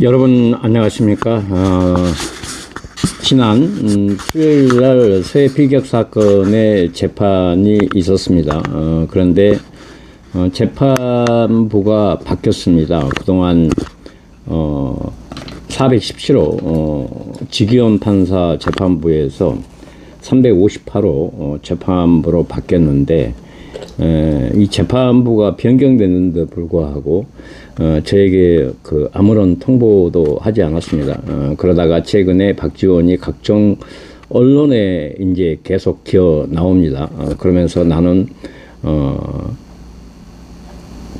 여러분 안녕하십니까? 지난 수요일날 새 피격 사건의 재판이 있었습니다. 그런데 재판부가 바뀌었습니다. 그동안 417호 지기현 판사 재판부에서 358호 재판부로 바뀌었는데, 이 재판부가 변경됐는데 불구하고 저에게 아무런 통보도 하지 않았습니다. 그러다가 최근에 박지원이 각종 언론에 이제 계속 기어 나옵니다. 그러면서 나는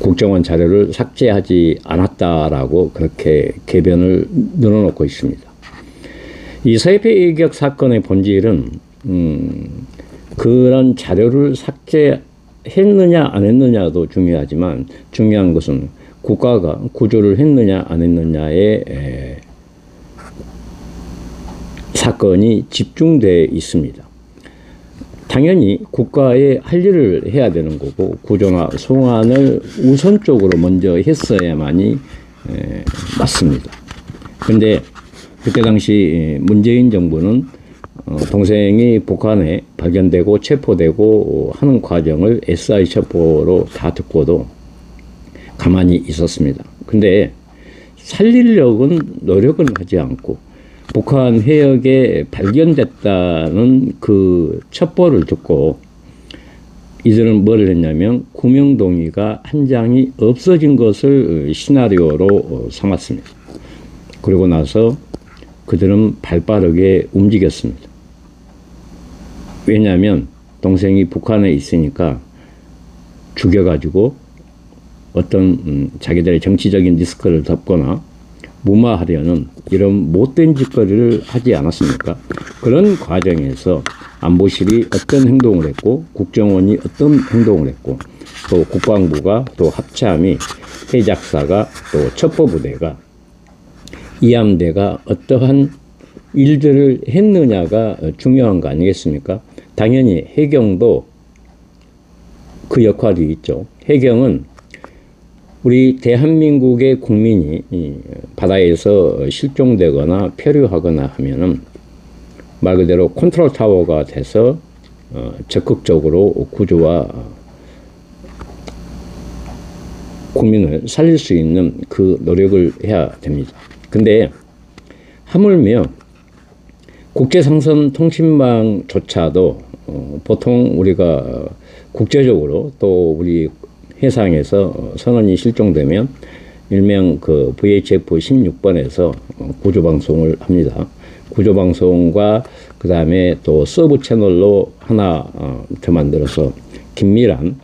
국정원 자료를 삭제하지 않았다라고 그렇게 궤변을 늘어놓고 있습니다. 이 서해피격 사건의 본질은 그런 자료를 삭제했느냐 안 했느냐도 중요하지만, 중요한 것은 국가가 구조를 했느냐 안 했느냐의 사건이 집중되어 있습니다. 당연히 국가에 할 일을 해야 되는 거고, 구조나 송환을 우선적으로 먼저 했어야만이 맞습니다. 그런데 그때 당시 문재인 정부는 동생이 북한에 발견되고 체포되고 하는 과정을 SI 첩보로 다 듣고도 가만히 있었습니다. 근데 살리려고는 노력은 하지 않고, 북한 해역에 발견됐다는 그 첩보를 듣고 이들은 뭐를 했냐면 구명동의가 한 장이 없어진 것을 시나리오로 삼았습니다. 그리고 나서 그들은 발빠르게 움직였습니다. 왜냐하면 동생이 북한에 있으니까 죽여가지고 어떤 자기들의 정치적인 리스크를 덮거나 무마하려는 이런 못된 짓거리를 하지 않았습니까? 그런 과정에서 안보실이 어떤 행동을 했고, 국정원이 어떤 행동을 했고, 또 국방부가, 또 합참이, 해작사가, 또 첩보부대가, 이함대가 어떠한 일들을 했느냐가 중요한 거 아니겠습니까? 당연히 해경도 그 역할이 있죠. 해경은 우리 대한민국의 국민이 바다에서 실종되거나 표류하거나 하면은 말 그대로 컨트롤 타워가 돼서 적극적으로 구조와 국민을 살릴 수 있는 그 노력을 해야 됩니다. 근데 하물며 국제상선 통신망조차도 보통 우리가 국제적으로 또 우리 해상에서 선원이 실종되면 일명 VHF 16번에서 구조방송을 합니다. 구조방송과 그 다음에 또 서브 채널로 하나 더 만들어서 긴밀한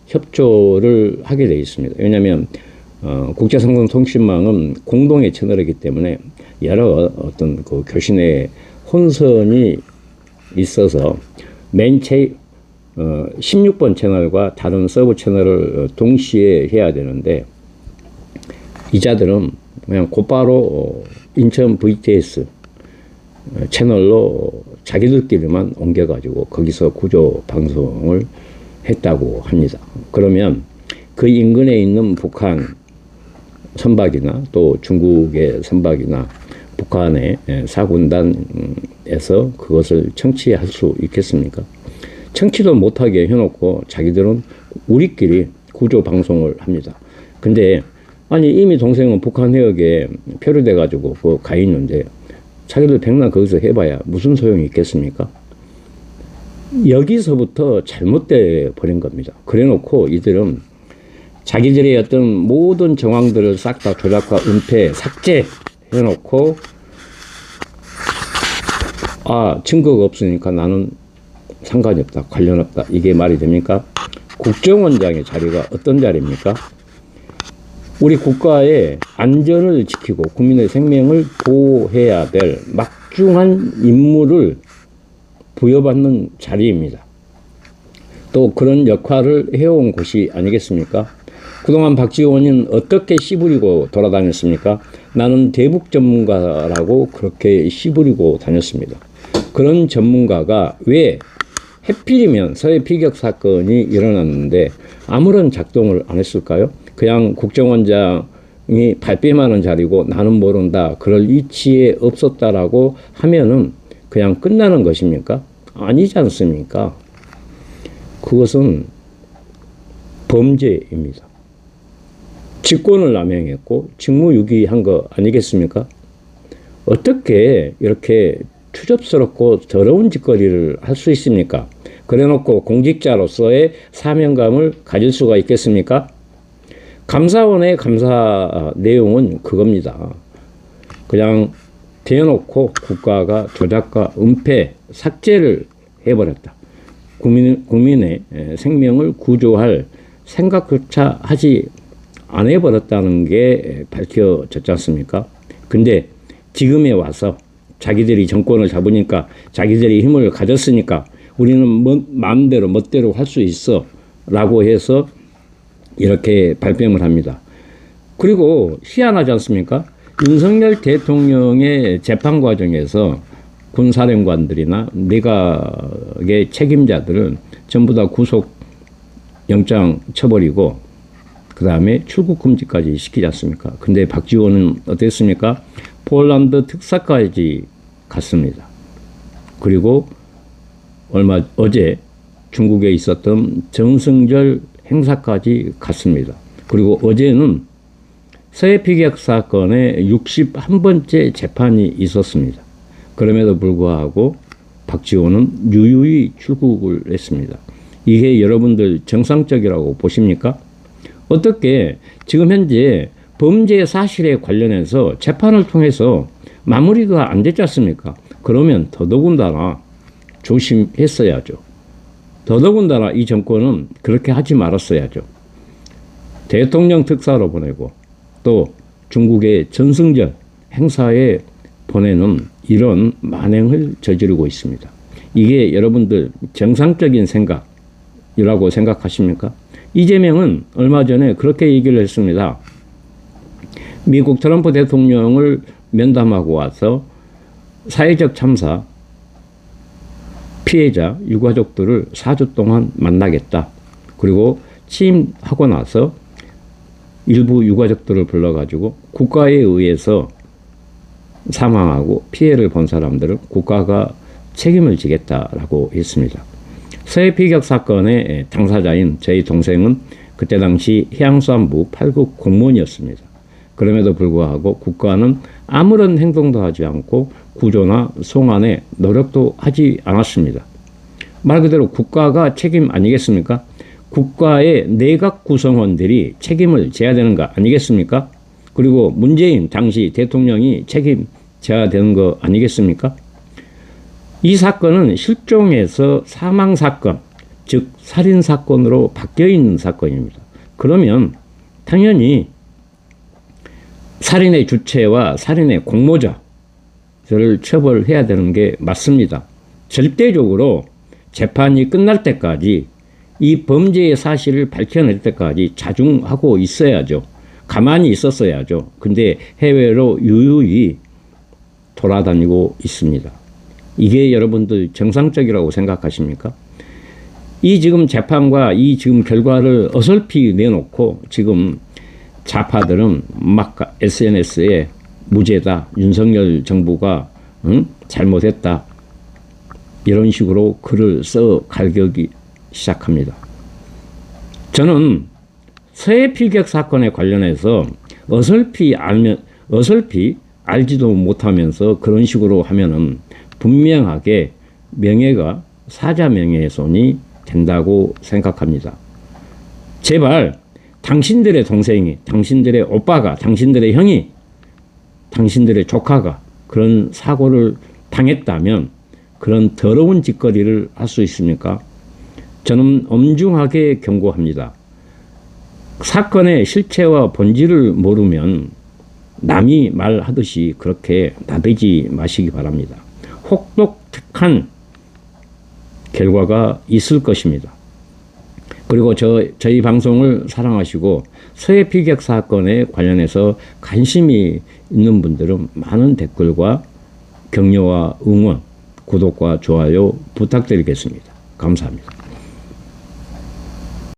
협조를 하게 되어 있습니다. 왜냐하면 국제상선 통신망은 공동의 채널이기 때문에 여러 어떤 교신의 혼선이 있어서 16번 채널과 다른 서브 채널을 동시에 해야 되는데, 이자들은 그냥 곧바로 인천 VTS 채널로 자기들끼리만 옮겨가지고 거기서 구조 방송을 했다고 합니다. 그러면 그 인근에 있는 북한 선박이나 또 중국의 선박이나 북한의 사군단에서 그것을 청취할 수 있겠습니까? 청취도 못하게 해놓고 자기들은 우리끼리 구조 방송을 합니다. 근데 아니 이미 동생은 북한 해역에 표류돼 가지고 가 있는데 자기들 백날 거기서 해봐야 무슨 소용이 있겠습니까? 여기서부터 잘못돼 버린 겁니다. 그래놓고 이들은 자기들의 어떤 모든 정황들을 싹 다 조작과 은폐, 삭제 해놓고, 증거가 없으니까 나는 상관이 없다, 관련 없다, 이게 말이 됩니까? 국정원장의 자리가 어떤 자리입니까? 우리 국가의 안전을 지키고 국민의 생명을 보호해야 될 막중한 임무를 부여받는 자리입니다. 또 그런 역할을 해온 곳이 아니겠습니까? 그동안 박지원은 어떻게 씨부리고 돌아다녔습니까? 나는 대북 전문가라고 그렇게 씨부리고 다녔습니다. 그런 전문가가 왜 해필이면 서해 피격 사건이 일어났는데 아무런 작동을 안 했을까요? 그냥 국정원장 이 발뺌하는 자리고 나는 모른다. 그럴 이치에 없었다라고 하면은 그냥 끝나는 것입니까? 아니지 않습니까? 그것은 범죄입니다. 직권을 남용했고 직무유기한 거 아니겠습니까? 어떻게 이렇게 추접스럽고 더러운 짓거리를 할 수 있습니까? 그래놓고 공직자로서의 사명감을 가질 수가 있겠습니까? 감사원의 감사 내용은 그겁니다. 그냥 대놓고 국가가 조작과 은폐, 삭제를 해버렸다. 국민의 생명을 구조할 생각조차 하지 안 해버렸다는 게 밝혀졌지 않습니까? 근데 지금에 와서 자기들이 정권을 잡으니까 자기들이 힘을 가졌으니까 우리는 마음대로 멋대로 할 수 있어 라고 해서 이렇게 발뺌을 합니다. 그리고 희한하지 않습니까? 윤석열 대통령의 재판 과정에서 군사령관들이나 내각의 책임자들은 전부 다 구속영장 쳐버리고 그 다음에 출국 금지까지 시키지 않습니까? 근데 박지원은 어땠습니까? 폴란드 특사까지 갔습니다. 그리고 어제 중국에 있었던 정승절 행사까지 갔습니다. 그리고 어제는 서해 피격 사건의 61번째 재판이 있었습니다. 그럼에도 불구하고 박지원은 유유히 출국을 했습니다. 이게 여러분들 정상적이라고 보십니까? 어떻게 지금 현재 범죄 사실에 관련해서 재판을 통해서 마무리가 안 됐지 않습니까? 그러면 더더군다나 조심했어야죠. 더더군다나 이 정권은 그렇게 하지 말았어야죠. 대통령 특사로 보내고 또 중국의 전승절 행사에 보내는 이런 만행을 저지르고 있습니다. 이게 여러분들 정상적인 생각이라고 생각하십니까? 이재명은 얼마 전에 그렇게 얘기를 했습니다. 미국 트럼프 대통령을 면담하고 와서 사회적 참사 피해자 유가족들을 4주 동안 만나겠다. 그리고 취임하고 나서 일부 유가족들을 불러가지고 국가에 의해서 사망하고 피해를 본 사람들은 국가가 책임을 지겠다라고 했습니다. 서해 피격 사건의 당사자인 저희 동생은 그때 당시 해양수산부 8급 공무원이었습니다. 그럼에도 불구하고 국가는 아무런 행동도 하지 않고 구조나 송환에 노력도 하지 않았습니다. 말 그대로 국가가 책임 아니겠습니까? 국가의 내각 구성원들이 책임을 져야 되는 거 아니겠습니까? 그리고 문재인 당시 대통령이 책임져야 되는 거 아니겠습니까? 이 사건은 실종에서 사망사건, 즉 살인사건으로 바뀌어 있는 사건입니다. 그러면 당연히 살인의 주체와 살인의 공모자를 처벌해야 되는 게 맞습니다. 절대적으로 재판이 끝날 때까지 이 범죄의 사실을 밝혀낼 때까지 자중하고 있어야죠. 가만히 있었어야죠. 근데 해외로 유유히 돌아다니고 있습니다. 이게 여러분들 정상적이라고 생각하십니까? 이 지금 재판과 이 지금 결과를 어설피 내놓고 지금 좌파들은 막 SNS에 무죄다, 윤석열 정부가 잘못했다, 이런 식으로 글을 써 갈기기 시작합니다. 저는 서해 필격 사건에 관련해서 어설피 알지도 못하면서 그런 식으로 하면은 분명하게 명예가 사자 명예훼손이 된다고 생각합니다. 제발 당신들의 동생이, 당신들의 오빠가, 당신들의 형이, 당신들의 조카가 그런 사고를 당했다면 그런 더러운 짓거리를 할 수 있습니까? 저는 엄중하게 경고합니다. 사건의 실체와 본질을 모르면 남이 말하듯이 그렇게 나대지 마시기 바랍니다. 혹독한 결과가 있을 것입니다. 그리고 저희 방송을 사랑하시고 서해 피격 사건에 관련해서 관심이 있는 분들은 많은 댓글과 격려와 응원, 구독과 좋아요 부탁드리겠습니다. 감사합니다.